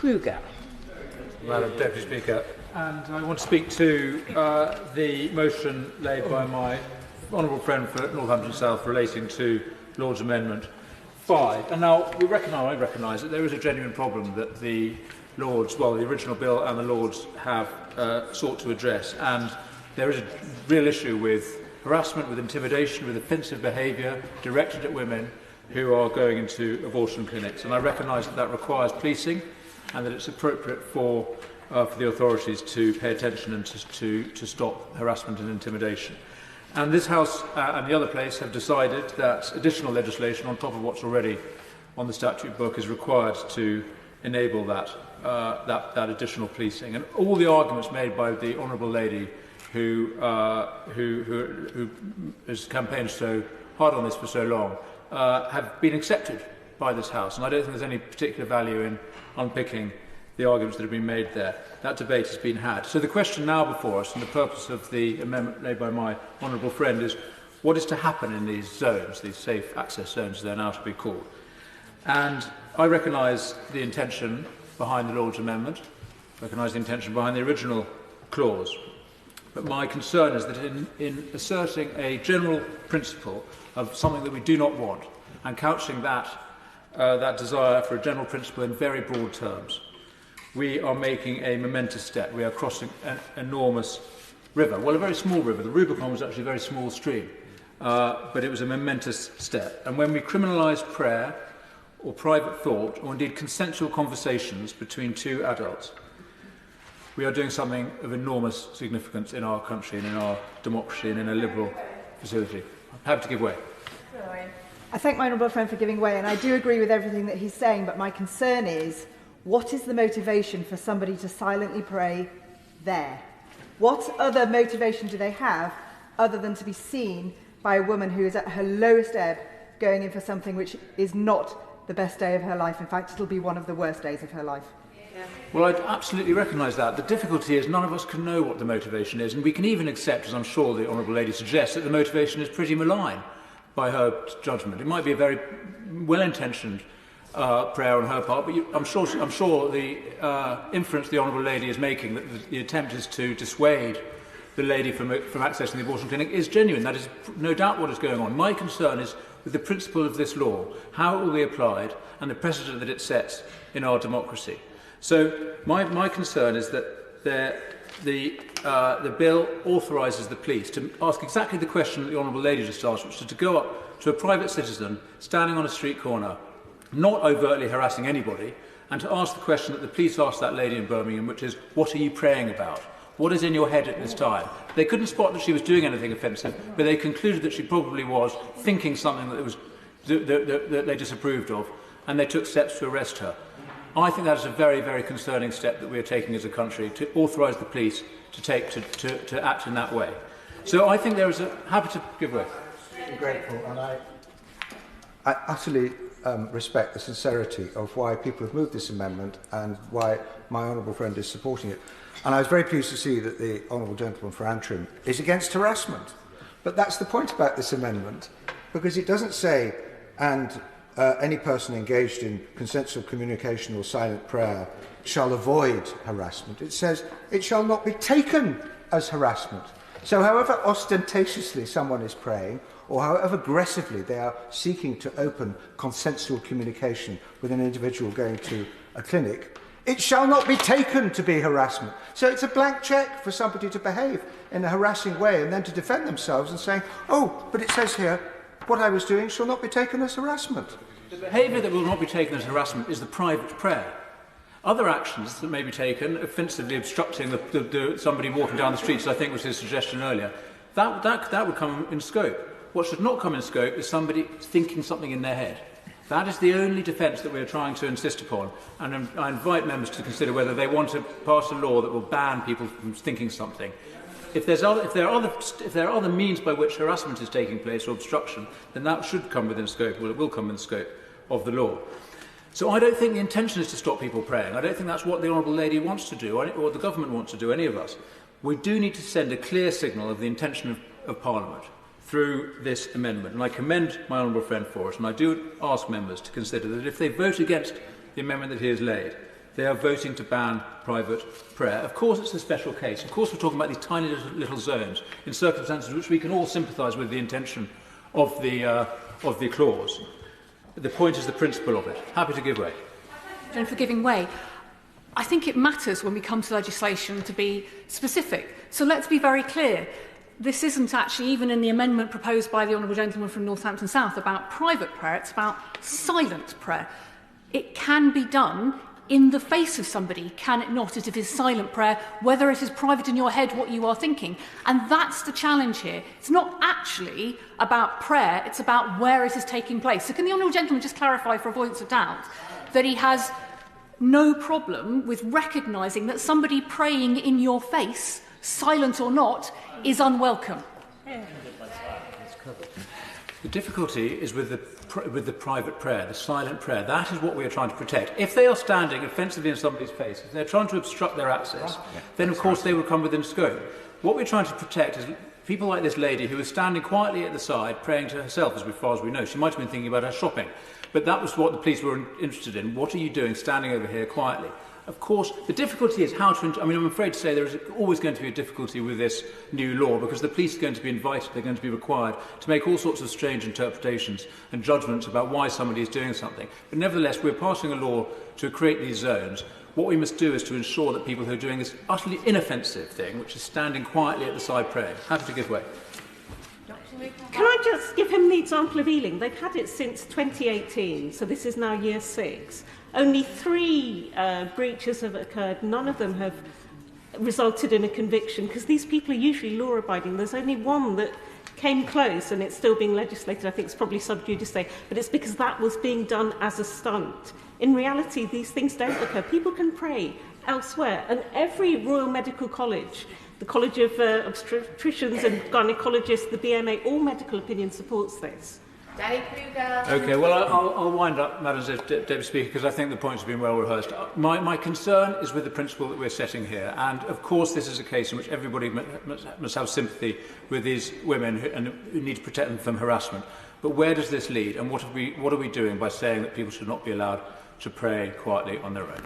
Kruger. Madam Deputy Speaker, and I want to speak to the motion laid by my honourable friend for Northampton South relating to Lord's Amendment 5. And now I recognise that there is a genuine problem that the Lords, well, the original bill and the Lords have sought to address, and there is a real issue with harassment, with intimidation, with offensive behaviour directed at women who are going into abortion clinics. And I recognise that that requires policing, and that it's appropriate for the authorities to pay attention and to stop harassment and intimidation. And this House and the other place have decided that additional legislation on top of what's already on the statute book is required to enable that additional policing. And all the arguments made by the honourable lady who has campaigned so hard on this for so long have been accepted by this House, and I don't think there's any particular value in unpicking the arguments that have been made there. That debate has been had. So the question now before us, and the purpose of the amendment made by my honourable friend, is what is to happen in these zones, these safe access zones as they're now to be called. And I recognise the intention behind the Lord's Amendment, recognise the intention behind the original clause, but my concern is that in asserting a general principle of something that we do not want, and couching that desire for a general principle in very broad terms, we are making a momentous step. We are crossing an enormous river. Well, a very small river. The Rubicon was actually a very small stream, but it was a momentous step. And when we criminalise prayer or private thought, or indeed consensual conversations between two adults, we are doing something of enormous significance in our country and in our democracy and in a liberal facility. I'm happy to give way. I thank my honourable friend for giving way, and I do agree with everything that he's saying, but my concern is, what is the motivation for somebody to silently pray there? What other motivation do they have other than to be seen by a woman who is at her lowest ebb going in for something which is not the best day of her life? In fact, it'll be one of the worst days of her life. Well, I absolutely recognise that. The difficulty is none of us can know what the motivation is, and we can even accept, as I'm sure the honourable lady suggests, that the motivation is pretty malign by her judgment. It might be a very well-intentioned prayer on her part, but I'm sure the inference the honourable lady is making, that the attempt is to dissuade the lady from accessing the abortion clinic, is genuine. That is no doubt what is going on. My concern is with the principle of this law, how it will be applied, and the precedent that it sets in our democracy. So my concern is that the bill authorises the police to ask exactly the question that the honourable lady just asked, which is to go up to a private citizen standing on a street corner, not overtly harassing anybody, and to ask the question that the police asked that lady in Birmingham, which is, what are you praying about? What is in your head at this time? They couldn't spot that she was doing anything offensive, but they concluded that she probably was thinking something that they disapproved of, and they took steps to arrest her. I think that is a very, very concerning step that we are taking as a country, to authorise the police to act in that way. So I think there is happy to give way. I'm grateful, and I utterly respect the sincerity of why people have moved this amendment and why my honourable friend is supporting it. And I was very pleased to see that the honourable gentleman for Antrim is against harassment. But that's the point about this amendment, because it doesn't say, and any person engaged in consensual communication or silent prayer shall avoid harassment. It says it shall not be taken as harassment. So however ostentatiously someone is praying, or however aggressively they are seeking to open consensual communication with an individual going to a clinic, it shall not be taken to be harassment. So it's a blank cheque for somebody to behave in a harassing way and then to defend themselves and saying, oh, but it says here, what I was doing shall not be taken as harassment. The behaviour that will not be taken as harassment is the private prayer. Other actions that may be taken, offensively obstructing somebody walking down the streets, I think was his suggestion earlier, that would come in scope. What should not come in scope is somebody thinking something in their head. That is the only defence that we are trying to insist upon, and I invite members to consider whether they want to pass a law that will ban people from thinking something. If there are other means by which harassment is taking place or obstruction, then that should come within scope, or it will come within scope of the law. So I don't think the intention is to stop people praying. I don't think that's what the honourable lady wants to do, or the government wants to do, any of us. We do need to send a clear signal of the intention of Parliament through this amendment. And I commend my honourable friend for it, and I do ask members to consider that if they vote against the amendment that he has laid, They are voting to ban private prayer. Of course, it's a special case. Of course, we're talking about these tiny little zones in circumstances which we can all sympathise with the intention of the clause. The point is the principle of it. Happy to give way. And for giving way, I think it matters when we come to legislation to be specific. So let's be very clear. This isn't actually even in the amendment proposed by the Honourable Gentleman from Northampton South about private prayer. It's about silent prayer. It can be done in the face of somebody, can it not, as it is silent prayer, whether it is private in your head what you are thinking. And that's the challenge here. It's not actually about prayer, it's about where it is taking place. So can the Honourable Gentleman just clarify for avoidance of doubt that he has no problem with recognising that somebody praying in your face, silent or not, is unwelcome? The difficulty is with the private prayer, the silent prayer. That is what we are trying to protect. If they are standing offensively in somebody's face, if they're trying to obstruct their access, then of course they will come within scope. What we're trying to protect is people like this lady who was standing quietly at the side praying to herself, as far as we know. She might have been thinking about her shopping. But that was what the police were interested in. What are you doing standing over here quietly? Of course, the difficulty is how to... I'm afraid to say there is always going to be a difficulty with this new law because the police are going to be invited, they're going to be required to make all sorts of strange interpretations and judgments about why somebody is doing something. But nevertheless, we're passing a law to create these zones. What we must do is to ensure that people who are doing this utterly inoffensive thing, which is standing quietly at the side praying, have to give way. Can I just give him the example of Ealing? They've had it since 2018, so this is now year 6. Only 3 breaches have occurred. None of them have resulted in a conviction because these people are usually law-abiding. There's only one that came close and it's still being legislated. I think it's probably sub judice, but it's because that was being done as a stunt. In reality, these things don't occur. People can pray elsewhere, and every Royal Medical College, the College of Obstetricians and Gynecologists, the BMA, all medical opinion supports this. Danny Kruger. Okay, well, I'll wind up, Madam Deputy Speaker, because I think the points have been well rehearsed. My concern is with the principle that we're setting here, and of course this is a case in which everybody must have sympathy with these women who need to protect them from harassment. But where does this lead, and what are we doing by saying that people should not be allowed to pray quietly on their own?